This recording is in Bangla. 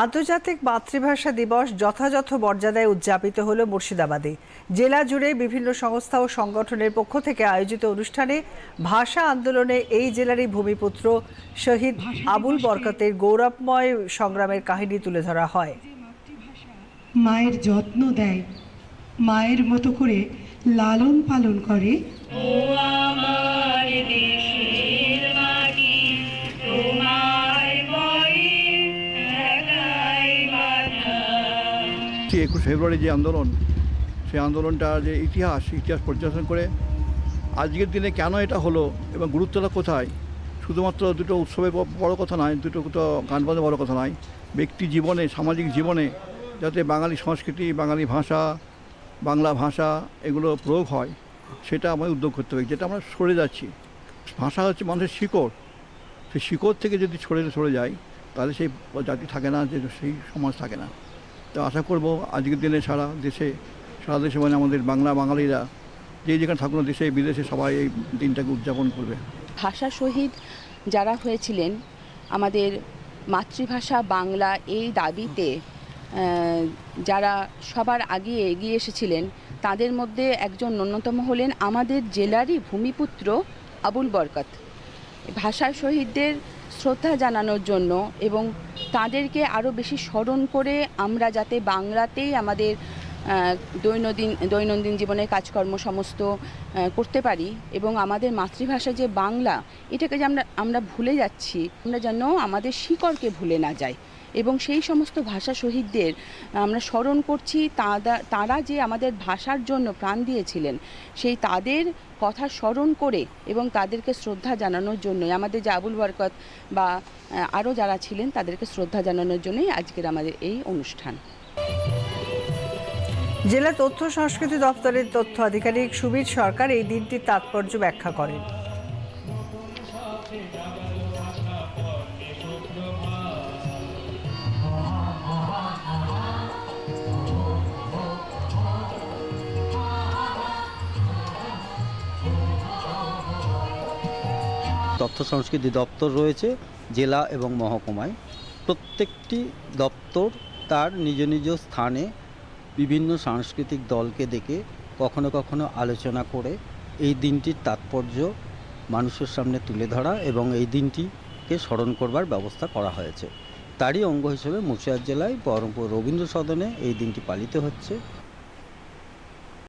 আন্তর্জাতিক মাতৃভাষা দিবস যথাযথ মর্যাদায় উদযাপিত হলো মুর্শিদাবাদে। জেলা জুড়ে বিভিন্ন সংস্থা ও সংগঠনের পক্ষ থেকে আয়োজিত অনুষ্ঠানে ভাষা আন্দোলনে এই জেলারই ভূমিপুত্র শহীদ আবুল বরকতের গৌরবময় সংগ্রামের কাহিনী তুলে ধরা হয়। মায়ের যত্ন দেয়, মায়ের মতো করে লালন পালন করে। ও আমার দেশের মাটি, তোমার বয়ে একাই বাঁধা। 21 ফেব্রুয়ারি যে আন্দোলন, সেই আন্দোলনটা যে ইতিহাস পর্যবেক্ষণ করে আজকের দিনে কেন এটা হলো এবং গুরুত্বটা কোথায়, শুধুমাত্র দুটো উৎসবের বড় কথা নয়, দুটো গান বাজনা বড় কথা নয়, ব্যক্তি জীবনে, সামাজিক জীবনে যাতে বাঙালি সংস্কৃতি, বাঙালি ভাষা, বাংলা ভাষা এগুলো প্রয়োগ হয়, সেটা আমাদের উদ্যোগ করতে হবে। যেটা আমরা সরে যাচ্ছি, ভাষা হচ্ছে মানুষের শিকড়, সেই শিকড় থেকে যদি সরে যায় তাহলে সেই জাতি থাকে না, যে সেই সমাজ থাকে না। তো আশা করব আজকের দিনে সারা দেশে মানে আমাদের বাঙালিরা যেখানে থাকুন, দেশে বিদেশে সবাই এই দিনটাকে উদযাপন করবে। ভাষা শহীদ যারা হয়েছিলেন, আমাদের মাতৃভাষা বাংলা এই দাবিতে যারা সবার আগে এগিয়ে এসেছিলেন, তাদের মধ্যে একজন অন্যতম হলেন আমাদের জেলারই ভূমিপুত্র আবুল বরকত। ভাষা শহীদদের শ্রদ্ধা জানানোর জন্য এবং তাদেরকে আরও বেশি স্মরণ করে আমরা যাতে বাংলাতেই আমাদের দৈনন্দিন জীবনের কাজকর্ম সমস্ত করতে পারি এবং আমাদের মাতৃভাষা যে বাংলা, এটাকে যে আমরা ভুলে যাচ্ছি, আমরা যেন আমাদের শিকড়কে ভুলে না যাই এবং সেই সমস্ত ভাষা শহীদদের আমরা স্মরণ করছি। তারা যে আমাদের ভাষার জন্য প্রাণ দিয়েছিলেন, সেই তাদের কথা স্মরণ করে এবং তাদেরকে শ্রদ্ধা জানানোর জন্যই আমাদের যে আবুল বরকত বা আরও যারা ছিলেন তাদেরকে শ্রদ্ধা জানানোর জন্যই আজকের আমাদের এই অনুষ্ঠান। জেলা তথ্য সংস্কৃতি দপ্তরের তথ্য আধিকারিক সুবীর সরকার এই দিনটির তাৎপর্য ব্যাখ্যা করেন। তথ্য সংস্কৃতি দপ্তর রয়েছে জেলা এবং মহকুমায়। প্রত্যেকটি দপ্তর তার নিজ নিজ স্থানে বিভিন্ন সাংস্কৃতিক দলকে ডেকে কখনো কখনো আলোচনা করে এই দিনটির তাৎপর্য মানুষের সামনে তুলে ধরা এবং এই দিনটিকে স্মরণ করবার ব্যবস্থা করা হয়েছে। তারই অঙ্গ হিসেবে মুর্শিদাবাদ জেলায় বহরমপুর রবীন্দ্র সদনে এই দিনটি পালিত হচ্ছে।